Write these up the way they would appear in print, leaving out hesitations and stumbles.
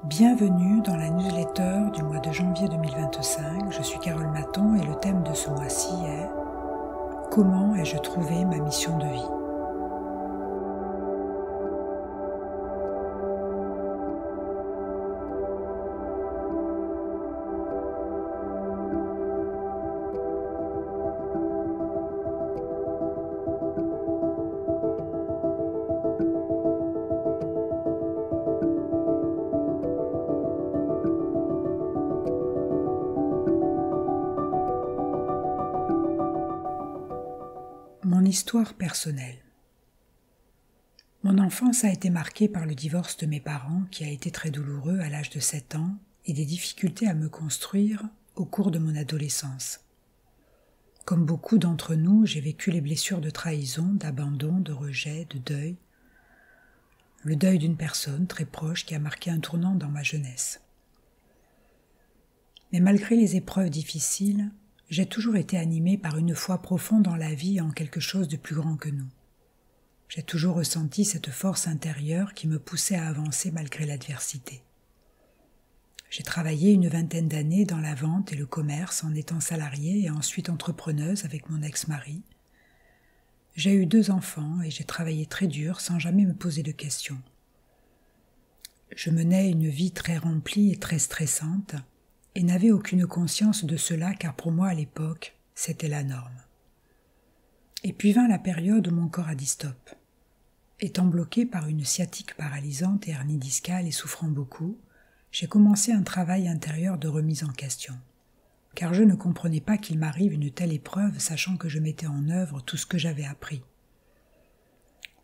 Bienvenue dans la newsletter du mois de janvier 2025. Je suis Carole Maton et le thème de ce mois-ci est « Comment ai-je trouvé ma mission de vie ?» Mon histoire personnelle. Mon enfance a été marquée par le divorce de mes parents qui a été très douloureux à l'âge de 7 ans et des difficultés à me construire au cours de mon adolescence. Comme beaucoup d'entre nous, j'ai vécu les blessures de trahison, d'abandon, de rejet, de deuil. Le deuil d'une personne très proche qui a marqué un tournant dans ma jeunesse. Mais malgré les épreuves difficiles, j'ai toujours été animée par une foi profonde en la vie et en quelque chose de plus grand que nous. J'ai toujours ressenti cette force intérieure qui me poussait à avancer malgré l'adversité. J'ai travaillé une 20aine d'années dans la vente et le commerce en étant salariée et ensuite entrepreneuse avec mon ex-mari. J'ai eu 2 enfants et j'ai travaillé très dur sans jamais me poser de questions. Je menais une vie très remplie et très stressante, et n'avais aucune conscience de cela car pour moi à l'époque, c'était la norme. Et puis vint la période où mon corps a dit stop. Étant bloqué par une sciatique paralysante et hernie discale et souffrant beaucoup, j'ai commencé un travail intérieur de remise en question. Car je ne comprenais pas qu'il m'arrive une telle épreuve sachant que je mettais en œuvre tout ce que j'avais appris.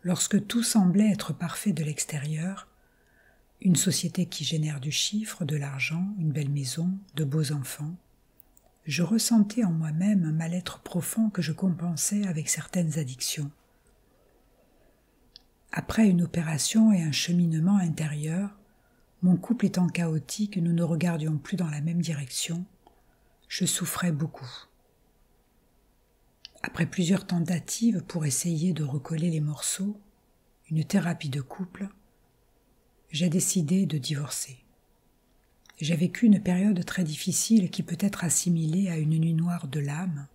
Lorsque tout semblait être parfait de l'extérieur, une société qui génère du chiffre, de l'argent, une belle maison, de beaux enfants. Je ressentais en moi-même un mal-être profond que je compensais avec certaines addictions. Après une opération et un cheminement intérieur, mon couple étant chaotique, nous ne regardions plus dans la même direction. Je souffrais beaucoup. Après plusieurs tentatives pour essayer de recoller les morceaux, une thérapie de couple, j'ai décidé de divorcer. J'ai vécu une période très difficile qui peut être assimilée à une nuit noire de l'âme,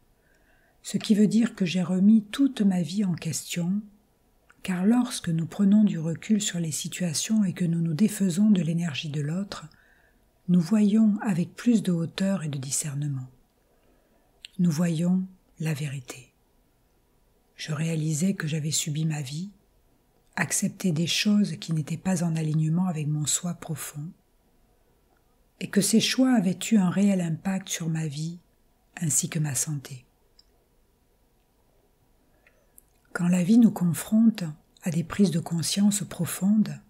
ce qui veut dire que j'ai remis toute ma vie en question, car lorsque nous prenons du recul sur les situations et que nous nous défaisons de l'énergie de l'autre, nous voyons avec plus de hauteur et de discernement. Nous voyons la vérité. Je réalisais que j'avais subi ma vie, accepter des choses qui n'étaient pas en alignement avec mon soi profond, et que ces choix avaient eu un réel impact sur ma vie ainsi que ma santé. Quand la vie nous confronte à des prises de conscience profondes,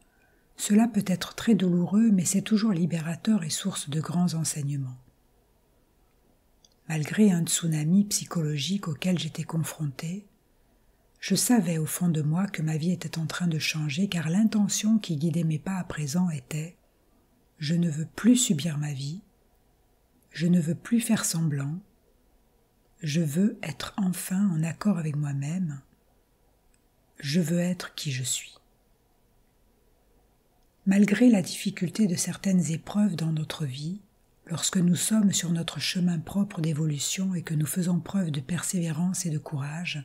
cela peut être très douloureux, mais c'est toujours libérateur et source de grands enseignements. Malgré un tsunami psychologique auquel j'étais confrontée, je savais au fond de moi que ma vie était en train de changer car l'intention qui guidait mes pas à présent était « Je ne veux plus subir ma vie, je ne veux plus faire semblant, je veux être enfin en accord avec moi-même, je veux être qui je suis. » Malgré la difficulté de certaines épreuves dans notre vie, lorsque nous sommes sur notre chemin propre d'évolution et que nous faisons preuve de persévérance et de courage,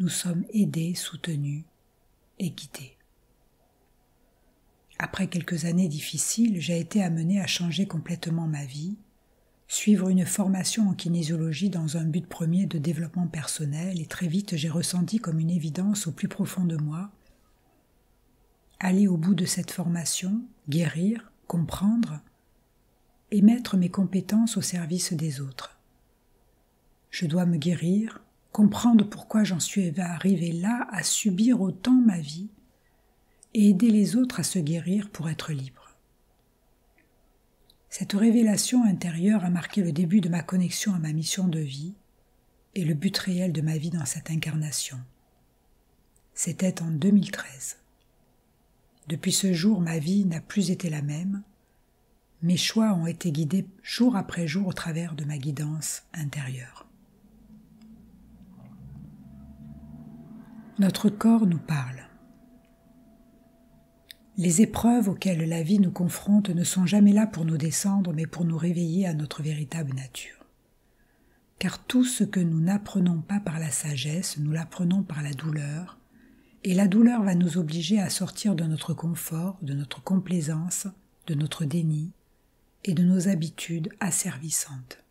nous sommes aidés, soutenus et guidés. Après quelques années difficiles, j'ai été amenée à changer complètement ma vie, suivre une formation en kinésiologie dans un but premier de développement personnel et très vite j'ai ressenti comme une évidence au plus profond de moi, aller au bout de cette formation, guérir, comprendre et mettre mes compétences au service des autres. Je dois me guérir, comprendre pourquoi j'en suis arrivée là à subir autant ma vie et aider les autres à se guérir pour être libre. Cette révélation intérieure a marqué le début de ma connexion à ma mission de vie et le but réel de ma vie dans cette incarnation. C'était en 2013. Depuis ce jour, ma vie n'a plus été la même. Mes choix ont été guidés jour après jour au travers de ma guidance intérieure. Notre corps nous parle. Les épreuves auxquelles la vie nous confronte ne sont jamais là pour nous descendre, mais pour nous réveiller à notre véritable nature. Car tout ce que nous n'apprenons pas par la sagesse, nous l'apprenons par la douleur, et la douleur va nous obliger à sortir de notre confort, de notre complaisance, de notre déni et de nos habitudes asservissantes.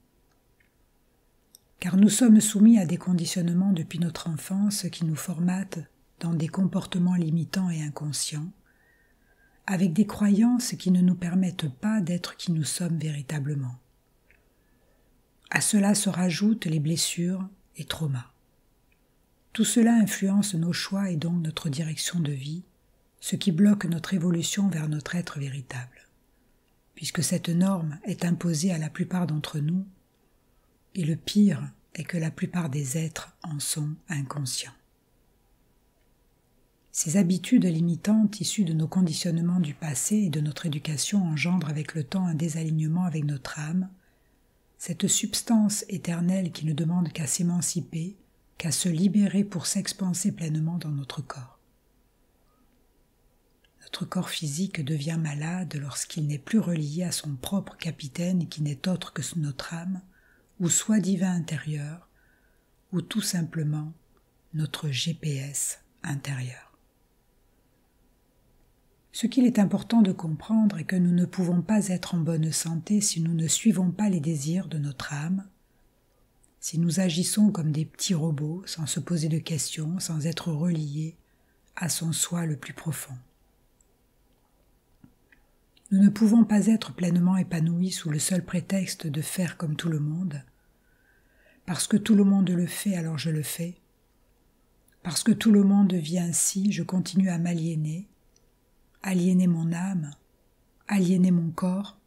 Car nous sommes soumis à des conditionnements depuis notre enfance qui nous formatent dans des comportements limitants et inconscients, avec des croyances qui ne nous permettent pas d'être qui nous sommes véritablement. À cela se rajoutent les blessures et traumas. Tout cela influence nos choix et donc notre direction de vie, ce qui bloque notre évolution vers notre être véritable, puisque cette norme est imposée à la plupart d'entre nous, et le pire est que la plupart des êtres en sont inconscients. Ces habitudes limitantes issues de nos conditionnements du passé et de notre éducation engendrent avec le temps un désalignement avec notre âme, cette substance éternelle qui ne demande qu'à s'émanciper, qu'à se libérer pour s'expanser pleinement dans notre corps. Notre corps physique devient malade lorsqu'il n'est plus relié à son propre capitaine qui n'est autre que notre âme, ou soi divin intérieur, ou tout simplement notre GPS intérieur. Ce qu'il est important de comprendre est que nous ne pouvons pas être en bonne santé si nous ne suivons pas les désirs de notre âme, si nous agissons comme des petits robots sans se poser de questions, sans être reliés à son soi le plus profond. Nous ne pouvons pas être pleinement épanouis sous le seul prétexte de faire comme tout le monde. Parce que tout le monde le fait, alors je le fais. Parce que tout le monde vit ainsi, je continue à m'aliéner, aliéner mon âme, aliéner mon corps,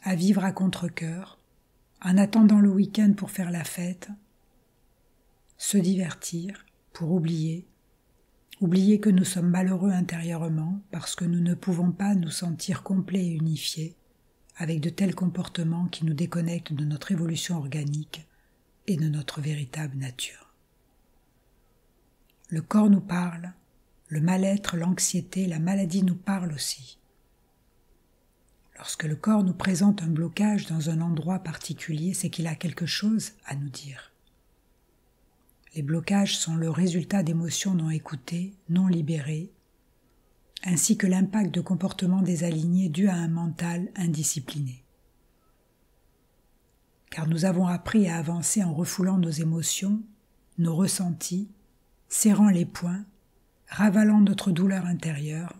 à vivre à contre-cœur, en attendant le week-end pour faire la fête, se divertir pour oublier que nous sommes malheureux intérieurement parce que nous ne pouvons pas nous sentir complets et unifiés avec de tels comportements qui nous déconnectent de notre évolution organique et de notre véritable nature. Le corps nous parle, le mal-être, l'anxiété, la maladie nous parlent aussi. Lorsque le corps nous présente un blocage dans un endroit particulier, c'est qu'il a quelque chose à nous dire. Les blocages sont le résultat d'émotions non écoutées, non libérées, ainsi que l'impact de comportements désalignés dus à un mental indiscipliné. Car nous avons appris à avancer en refoulant nos émotions, nos ressentis, serrant les poings, ravalant notre douleur intérieure,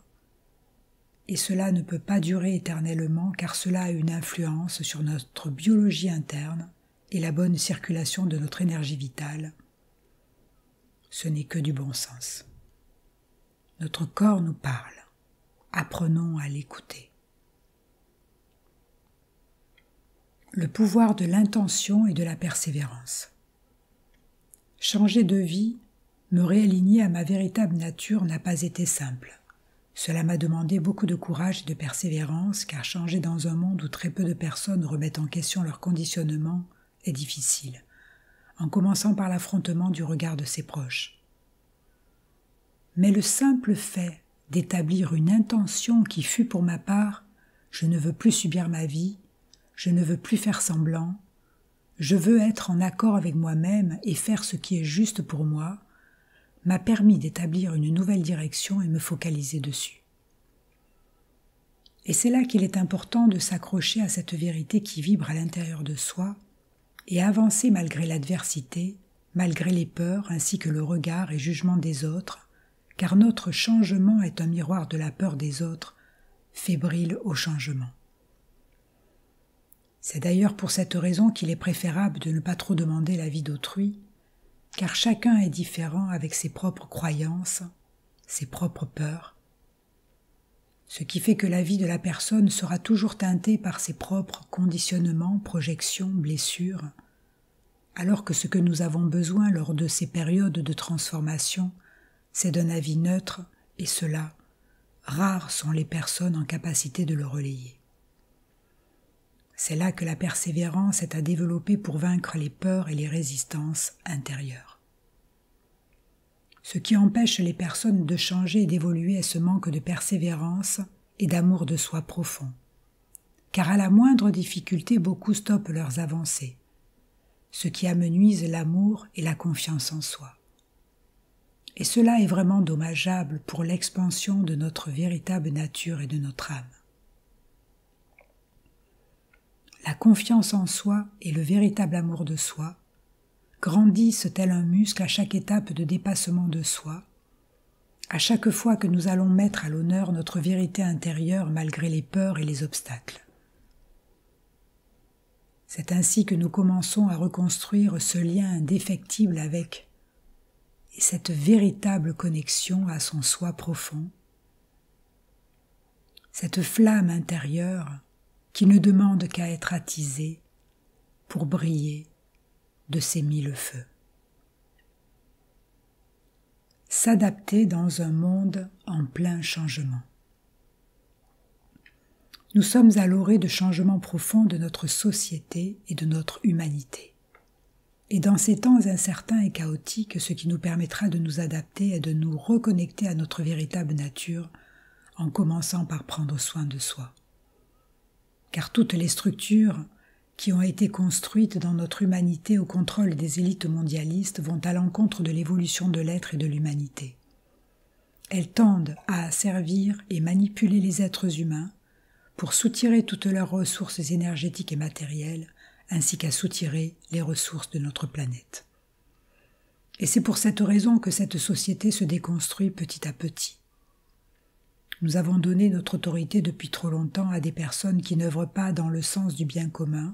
et cela ne peut pas durer éternellement car cela a une influence sur notre biologie interne et la bonne circulation de notre énergie vitale. Ce n'est que du bon sens. Notre corps nous parle. Apprenons à l'écouter. Le pouvoir de l'intention et de la persévérance. Changer de vie, me réaligner à ma véritable nature n'a pas été simple. Cela m'a demandé beaucoup de courage et de persévérance, car changer dans un monde où très peu de personnes remettent en question leur conditionnement est difficile, en commençant par l'affrontement du regard de ses proches. Mais le simple fait d'établir une intention qui fut pour ma part « je ne veux plus subir ma vie, je ne veux plus faire semblant, je veux être en accord avec moi-même et faire ce qui est juste pour moi », m'a permis d'établir une nouvelle direction et me focaliser dessus. Et c'est là qu'il est important de s'accrocher à cette vérité qui vibre à l'intérieur de soi et avancer malgré l'adversité, malgré les peurs ainsi que le regard et jugement des autres, car notre changement est un miroir de la peur des autres, fébrile au changement. C'est d'ailleurs pour cette raison qu'il est préférable de ne pas trop demander l'avis d'autrui, car chacun est différent avec ses propres croyances, ses propres peurs, ce qui fait que la vie de la personne sera toujours teintée par ses propres conditionnements, projections, blessures, alors que ce que nous avons besoin lors de ces périodes de transformation, c'est d'un avis neutre, et cela, rares sont les personnes en capacité de le relayer. C'est là que la persévérance est à développer pour vaincre les peurs et les résistances intérieures. Ce qui empêche les personnes de changer et d'évoluer est ce manque de persévérance et d'amour de soi profond. Car à la moindre difficulté, beaucoup stoppent leurs avancées, ce qui amenuise l'amour et la confiance en soi. Et cela est vraiment dommageable pour l'expansion de notre véritable nature et de notre âme. La confiance en soi et le véritable amour de soi grandissent tel un muscle à chaque étape de dépassement de soi, à chaque fois que nous allons mettre à l'honneur notre vérité intérieure malgré les peurs et les obstacles. C'est ainsi que nous commençons à reconstruire ce lien indéfectible avec et cette véritable connexion à son soi profond, cette flamme intérieure qui ne demande qu'à être attisée pour briller de ses mille feux. S'adapter dans un monde en plein changement. Nous sommes à l'orée de changements profonds de notre société et de notre humanité. Et dans ces temps incertains et chaotiques, ce qui nous permettra de nous adapter est de nous reconnecter à notre véritable nature en commençant par prendre soin de soi. Car toutes les structures qui ont été construites dans notre humanité au contrôle des élites mondialistes vont à l'encontre de l'évolution de l'être et de l'humanité. Elles tendent à asservir et manipuler les êtres humains pour soutirer toutes leurs ressources énergétiques et matérielles, ainsi qu'à soutirer les ressources de notre planète. Et c'est pour cette raison que cette société se déconstruit petit à petit. Nous avons donné notre autorité depuis trop longtemps à des personnes qui n'œuvrent pas dans le sens du bien commun,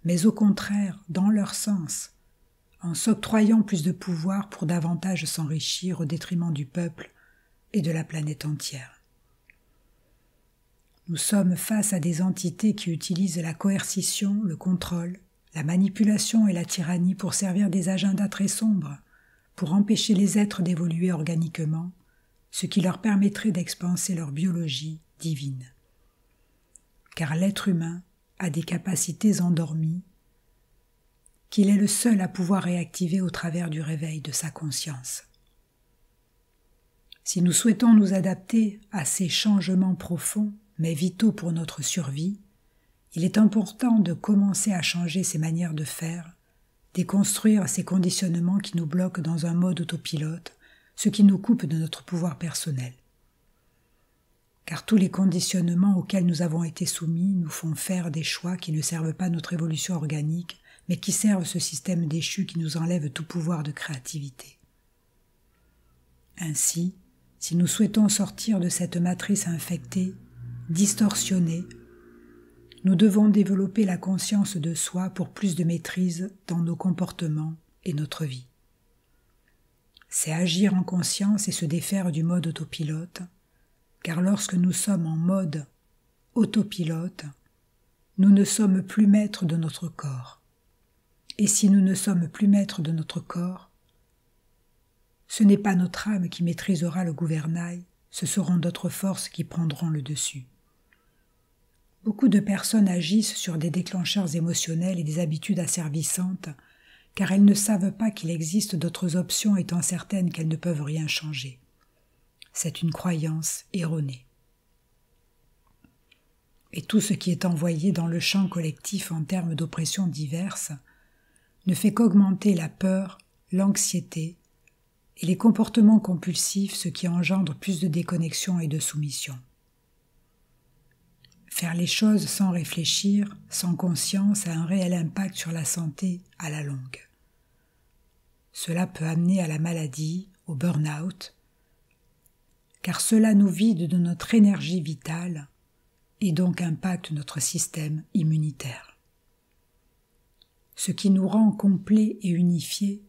mais au contraire dans leur sens, en s'octroyant plus de pouvoir pour davantage s'enrichir au détriment du peuple et de la planète entière. Nous sommes face à des entités qui utilisent la coercition, le contrôle, la manipulation et la tyrannie pour servir des agendas très sombres, pour empêcher les êtres d'évoluer organiquement, ce qui leur permettrait d'expanser leur biologie divine. Car l'être humain a des capacités endormies qu'il est le seul à pouvoir réactiver au travers du réveil de sa conscience. Si nous souhaitons nous adapter à ces changements profonds, mais vitaux pour notre survie, il est important de commencer à changer ses manières de faire, déconstruire ces conditionnements qui nous bloquent dans un mode autopilote, ce qui nous coupe de notre pouvoir personnel. Car tous les conditionnements auxquels nous avons été soumis nous font faire des choix qui ne servent pas notre évolution organique, mais qui servent ce système déchu qui nous enlève tout pouvoir de créativité. Ainsi, si nous souhaitons sortir de cette matrice infectée, distorsionnée, nous devons développer la conscience de soi pour plus de maîtrise dans nos comportements et notre vie. C'est agir en conscience et se défaire du mode autopilote, car lorsque nous sommes en mode autopilote, nous ne sommes plus maîtres de notre corps. Et si nous ne sommes plus maîtres de notre corps, ce n'est pas notre âme qui maîtrisera le gouvernail, ce seront d'autres forces qui prendront le dessus. Beaucoup de personnes agissent sur des déclencheurs émotionnels et des habitudes asservissantes, car elles ne savent pas qu'il existe d'autres options étant certaines qu'elles ne peuvent rien changer. C'est une croyance erronée. Et tout ce qui est envoyé dans le champ collectif en termes d'oppressions diverses ne fait qu'augmenter la peur, l'anxiété et les comportements compulsifs, ce qui engendre plus de déconnexion et de soumission. Faire les choses sans réfléchir, sans conscience, a un réel impact sur la santé à la longue. Cela peut amener à la maladie, au burn-out, car cela nous vide de notre énergie vitale et donc impacte notre système immunitaire. Ce qui nous rend complets et unifiés,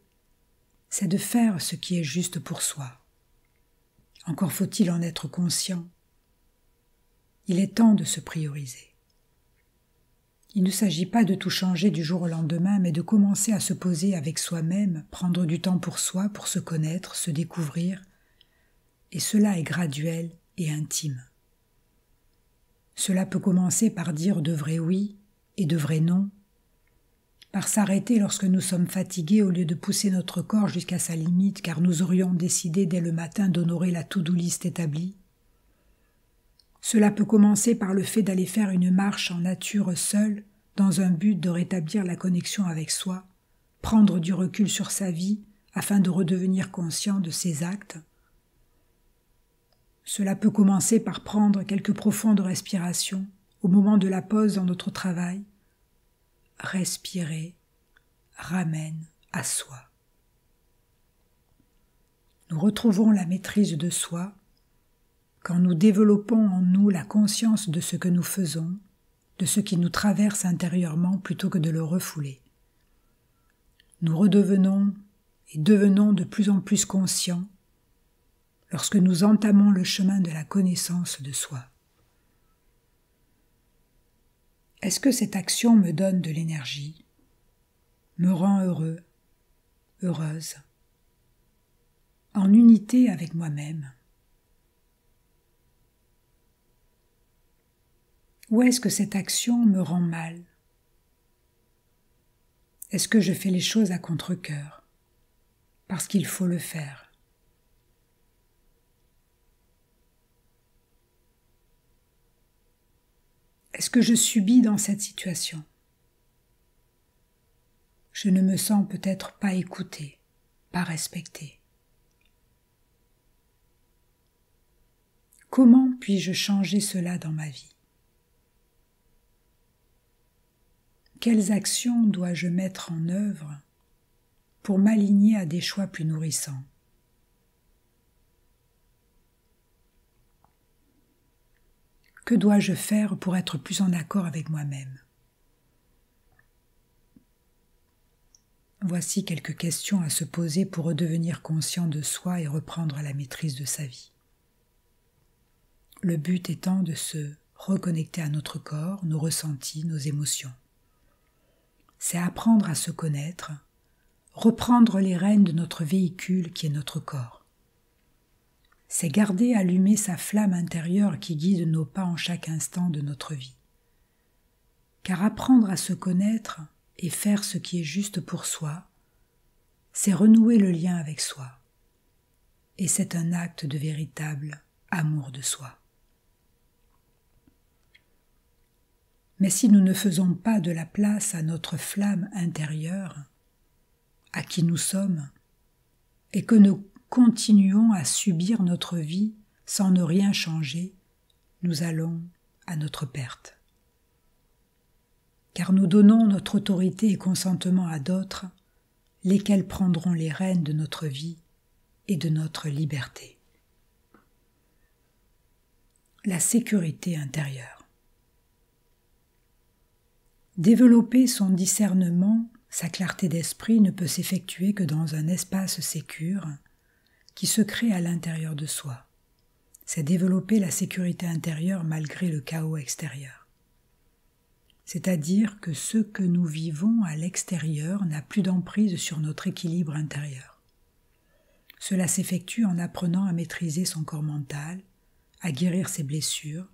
c'est de faire ce qui est juste pour soi. Encore faut-il en être conscient. Il est temps de se prioriser. Il ne s'agit pas de tout changer du jour au lendemain, mais de commencer à se poser avec soi-même, prendre du temps pour soi, pour se connaître, se découvrir, et cela est graduel et intime. Cela peut commencer par dire de vrais oui et de vrais non, par s'arrêter lorsque nous sommes fatigués au lieu de pousser notre corps jusqu'à sa limite car nous aurions décidé dès le matin d'honorer la to-do list établie. Cela peut commencer par le fait d'aller faire une marche en nature seule dans un but de rétablir la connexion avec soi, prendre du recul sur sa vie afin de redevenir conscient de ses actes. Cela peut commencer par prendre quelques profondes respirations au moment de la pause dans notre travail. Respirer ramène à soi. Nous retrouvons la maîtrise de soi quand nous développons en nous la conscience de ce que nous faisons, de ce qui nous traverse intérieurement plutôt que de le refouler. Nous redevenons et devenons de plus en plus conscients lorsque nous entamons le chemin de la connaissance de soi. Est-ce que cette action me donne de l'énergie, me rend heureux, heureuse, en unité avec moi-même? Ou est-ce que cette action me rend mal? Est-ce que je fais les choses à contre-cœur, parce qu'il faut le faire? Est-ce que je subis dans cette situation? Je ne me sens peut-être pas écoutée, pas respectée. Comment puis-je changer cela dans ma vie? Quelles actions dois-je mettre en œuvre pour m'aligner à des choix plus nourrissants? Que dois-je faire pour être plus en accord avec moi-même? Voici quelques questions à se poser pour redevenir conscient de soi et reprendre la maîtrise de sa vie. Le but étant de se reconnecter à notre corps, nos ressentis, nos émotions. C'est apprendre à se connaître, reprendre les rênes de notre véhicule qui est notre corps. C'est garder allumée sa flamme intérieure qui guide nos pas en chaque instant de notre vie. Car apprendre à se connaître et faire ce qui est juste pour soi, c'est renouer le lien avec soi. Et c'est un acte de véritable amour de soi. Mais si nous ne faisons pas de la place à notre flamme intérieure, à qui nous sommes, et que nous continuons à subir notre vie sans ne rien changer, nous allons à notre perte. Car nous donnons notre autorité et consentement à d'autres, lesquels prendront les rênes de notre vie et de notre liberté. La sécurité intérieure. Développer son discernement, sa clarté d'esprit ne peut s'effectuer que dans un espace sécure qui se crée à l'intérieur de soi. C'est développer la sécurité intérieure malgré le chaos extérieur. C'est-à-dire que ce que nous vivons à l'extérieur n'a plus d'emprise sur notre équilibre intérieur. Cela s'effectue en apprenant à maîtriser son corps mental, à guérir ses blessures,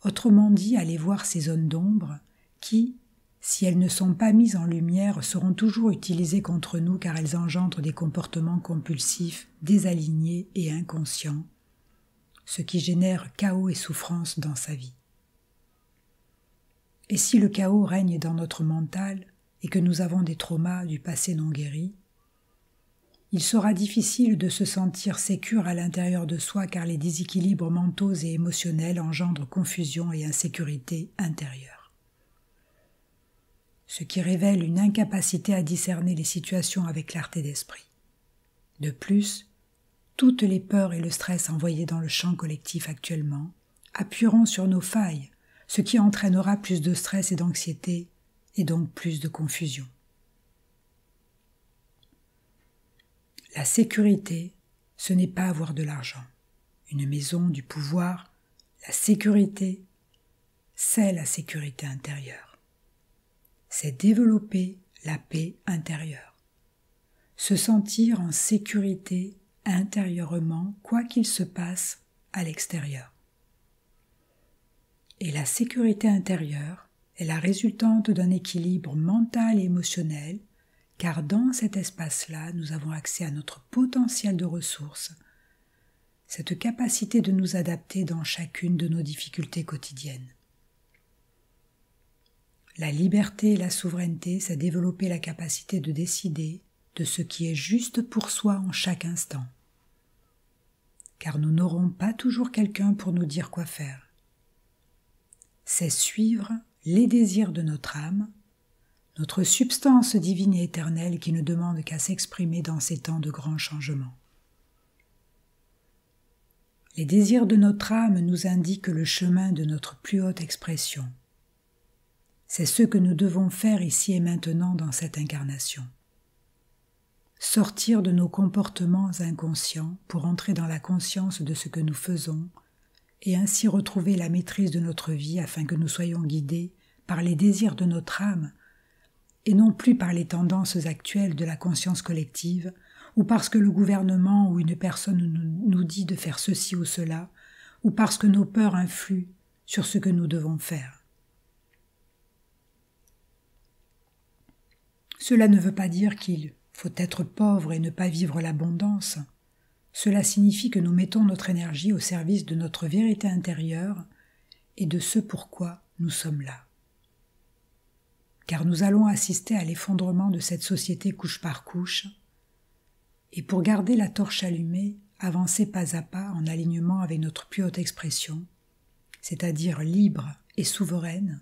autrement dit à aller voir ces zones d'ombre qui, si elles ne sont pas mises en lumière, seront toujours utilisées contre nous car elles engendrent des comportements compulsifs, désalignés et inconscients, ce qui génère chaos et souffrance dans sa vie. Et si le chaos règne dans notre mental et que nous avons des traumas du passé non guéris, il sera difficile de se sentir sécure à l'intérieur de soi car les déséquilibres mentaux et émotionnels engendrent confusion et insécurité intérieure. Ce qui révèle une incapacité à discerner les situations avec clarté d'esprit. De plus, toutes les peurs et le stress envoyés dans le champ collectif actuellement appuieront sur nos failles, ce qui entraînera plus de stress et d'anxiété, et donc plus de confusion. La sécurité, ce n'est pas avoir de l'argent, une maison, du pouvoir. La sécurité, c'est la sécurité intérieure. C'est développer la paix intérieure. Se sentir en sécurité intérieurement, quoi qu'il se passe à l'extérieur. Et la sécurité intérieure est la résultante d'un équilibre mental et émotionnel, car dans cet espace-là, nous avons accès à notre potentiel de ressources, cette capacité de nous adapter dans chacune de nos difficultés quotidiennes. La liberté et la souveraineté, c'est développer la capacité de décider de ce qui est juste pour soi en chaque instant. Car nous n'aurons pas toujours quelqu'un pour nous dire quoi faire. C'est suivre les désirs de notre âme, notre substance divine et éternelle qui ne demande qu'à s'exprimer dans ces temps de grands changements. Les désirs de notre âme nous indiquent le chemin de notre plus haute expression. C'est ce que nous devons faire ici et maintenant dans cette incarnation. Sortir de nos comportements inconscients pour entrer dans la conscience de ce que nous faisons et ainsi retrouver la maîtrise de notre vie afin que nous soyons guidés par les désirs de notre âme et non plus par les tendances actuelles de la conscience collective ou parce que le gouvernement ou une personne nous dit de faire ceci ou cela ou parce que nos peurs influent sur ce que nous devons faire. Cela ne veut pas dire qu'il faut être pauvre et ne pas vivre l'abondance. Cela signifie que nous mettons notre énergie au service de notre vérité intérieure et de ce pourquoi nous sommes là. Car nous allons assister à l'effondrement de cette société couche par couche, et pour garder la torche allumée, avancer pas à pas en alignement avec notre plus haute expression, c'est-à-dire libre et souveraine,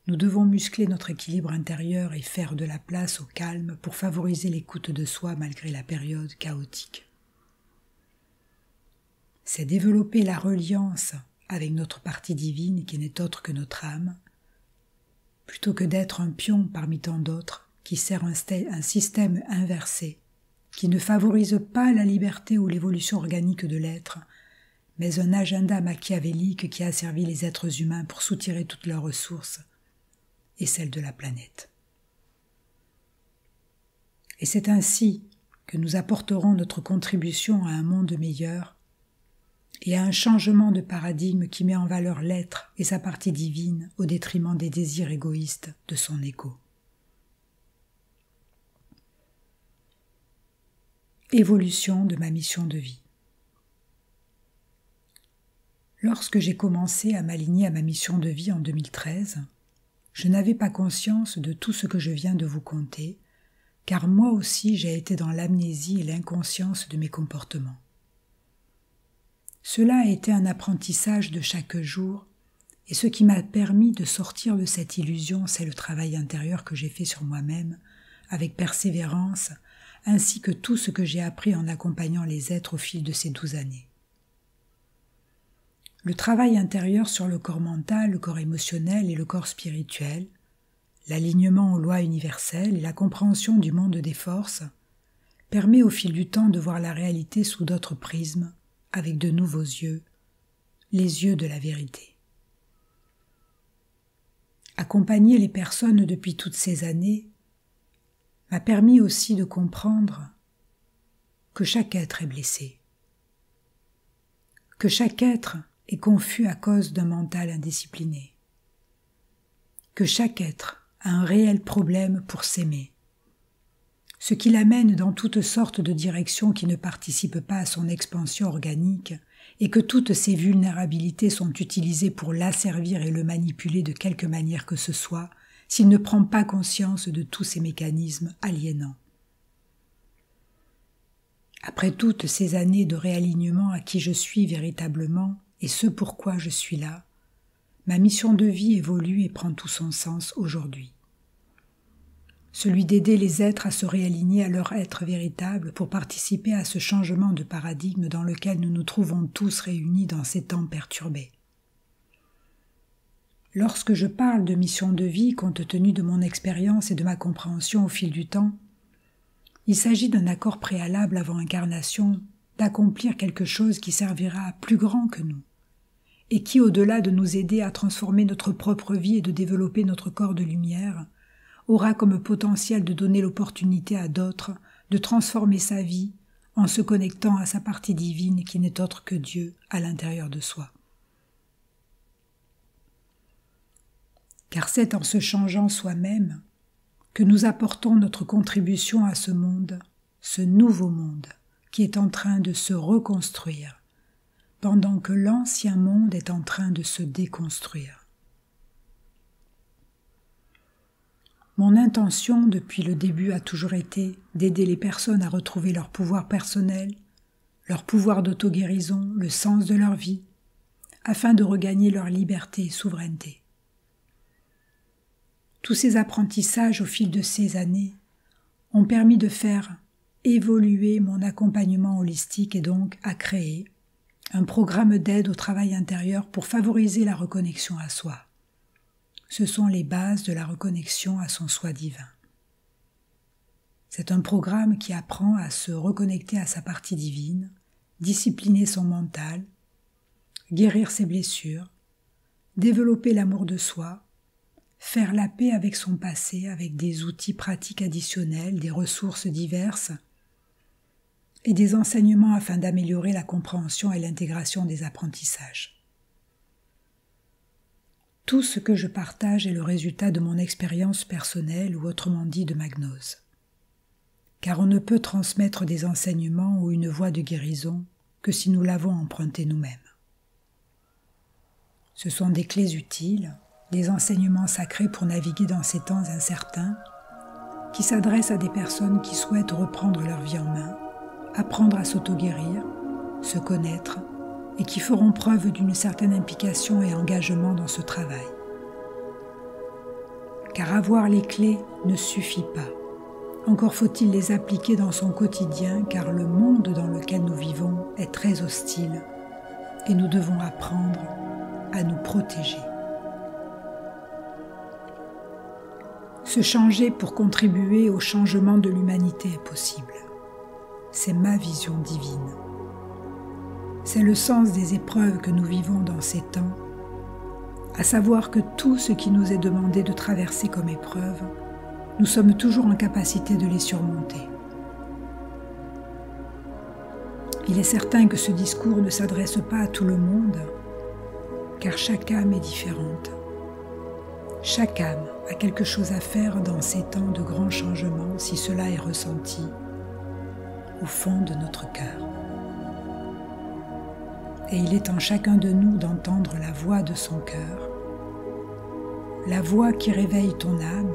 nous devons muscler notre équilibre intérieur et faire de la place au calme pour favoriser l'écoute de soi malgré la période chaotique. C'est développer la reliance avec notre partie divine qui n'est autre que notre âme, plutôt que d'être un pion parmi tant d'autres qui sert un système inversé, qui ne favorise pas la liberté ou l'évolution organique de l'être, mais un agenda machiavélique qui a servi les êtres humains pour soutirer toutes leurs ressources et celles de la planète. Et c'est ainsi que nous apporterons notre contribution à un monde meilleur et à un changement de paradigme qui met en valeur l'être et sa partie divine au détriment des désirs égoïstes de son ego. Évolution de ma mission de vie. Lorsque j'ai commencé à m'aligner à ma mission de vie en 2013, je n'avais pas conscience de tout ce que je viens de vous conter, car moi aussi j'ai été dans l'amnésie et l'inconscience de mes comportements. Cela a été un apprentissage de chaque jour, et ce qui m'a permis de sortir de cette illusion, c'est le travail intérieur que j'ai fait sur moi-même, avec persévérance, ainsi que tout ce que j'ai appris en accompagnant les êtres au fil de ces 12 années. Le travail intérieur sur le corps mental, le corps émotionnel et le corps spirituel, l'alignement aux lois universelles et la compréhension du monde des forces, permet au fil du temps de voir la réalité sous d'autres prismes, avec de nouveaux yeux, les yeux de la vérité. Accompagner les personnes depuis toutes ces années m'a permis aussi de comprendre que chaque être est blessé, que chaque être est confus à cause d'un mental indiscipliné, que chaque être a un réel problème pour s'aimer, ce qui l'amène dans toutes sortes de directions qui ne participent pas à son expansion organique et que toutes ces vulnérabilités sont utilisées pour l'asservir et le manipuler de quelque manière que ce soit s'il ne prend pas conscience de tous ces mécanismes aliénants. Après toutes ces années de réalignement à qui je suis véritablement et ce pourquoi je suis là, ma mission de vie évolue et prend tout son sens aujourd'hui. Celui d'aider les êtres à se réaligner à leur être véritable pour participer à ce changement de paradigme dans lequel nous nous trouvons tous réunis dans ces temps perturbés. Lorsque je parle de mission de vie compte tenu de mon expérience et de ma compréhension au fil du temps, il s'agit d'un accord préalable avant incarnation d'accomplir quelque chose qui servira à plus grand que nous et qui, au-delà de nous aider à transformer notre propre vie et de développer notre corps de lumière, aura comme potentiel de donner l'opportunité à d'autres de transformer sa vie en se connectant à sa partie divine qui n'est autre que Dieu à l'intérieur de soi. car c'est en se changeant soi-même que nous apportons notre contribution à ce monde, ce nouveau monde qui est en train de se reconstruire, pendant que l'ancien monde est en train de se déconstruire. Mon intention depuis le début a toujours été d'aider les personnes à retrouver leur pouvoir personnel, leur pouvoir d'auto-guérison, le sens de leur vie, afin de regagner leur liberté et souveraineté. Tous ces apprentissages au fil de ces années ont permis de faire évoluer mon accompagnement holistique et donc à créer un programme d'aide au travail intérieur pour favoriser la reconnexion à soi. Ce sont les bases de la reconnexion à son soi divin. C'est un programme qui apprend à se reconnecter à sa partie divine, discipliner son mental, guérir ses blessures, développer l'amour de soi, faire la paix avec son passé avec des outils pratiques additionnels, des ressources diverses et des enseignements afin d'améliorer la compréhension et l'intégration des apprentissages. Tout ce que je partage est le résultat de mon expérience personnelle ou autrement dit de ma gnose. Car on ne peut transmettre des enseignements ou une voie de guérison que si nous l'avons emprunté nous-mêmes. Ce sont des clés utiles, des enseignements sacrés pour naviguer dans ces temps incertains, qui s'adressent à des personnes qui souhaitent reprendre leur vie en main, apprendre à s'auto-guérir, se connaître, et qui feront preuve d'une certaine implication et engagement dans ce travail. Car avoir les clés ne suffit pas. Encore faut-il les appliquer dans son quotidien, car le monde dans lequel nous vivons est très hostile, et nous devons apprendre à nous protéger. Se changer pour contribuer au changement de l'humanité est possible. C'est ma vision divine. C'est le sens des épreuves que nous vivons dans ces temps, à savoir que tout ce qui nous est demandé de traverser comme épreuve, nous sommes toujours en capacité de les surmonter. Il est certain que ce discours ne s'adresse pas à tout le monde, car chaque âme est différente. Chaque âme a quelque chose à faire dans ces temps de grands changements si cela est ressenti au fond de notre cœur. Et il est en chacun de nous d'entendre la voix de son cœur, la voix qui réveille ton âme,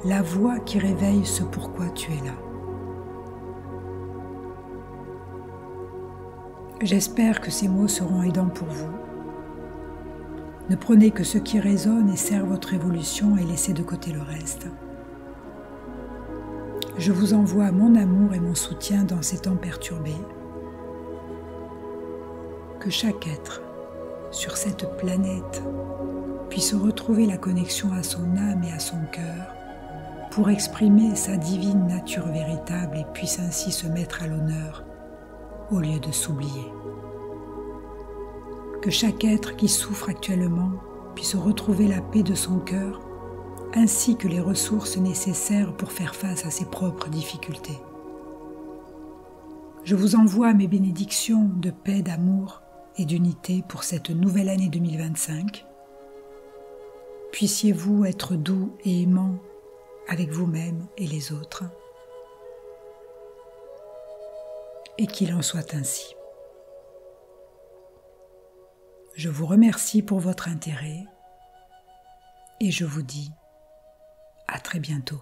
la voix qui réveille ce pourquoi tu es là. J'espère que ces mots seront aidants pour vous. Ne prenez que ce qui résonne et sert votre évolution et laissez de côté le reste. Je vous envoie mon amour et mon soutien dans ces temps perturbés. Que chaque être sur cette planète puisse retrouver la connexion à son âme et à son cœur pour exprimer sa divine nature véritable et puisse ainsi se mettre à l'honneur au lieu de s'oublier. Que chaque être qui souffre actuellement puisse retrouver la paix de son cœur ainsi que les ressources nécessaires pour faire face à ses propres difficultés. Je vous envoie mes bénédictions de paix, d'amour et d'unité pour cette nouvelle année 2025. Puissiez-vous être doux et aimant avec vous-même et les autres. Et qu'il en soit ainsi. Je vous remercie pour votre intérêt et je vous dis à très bientôt.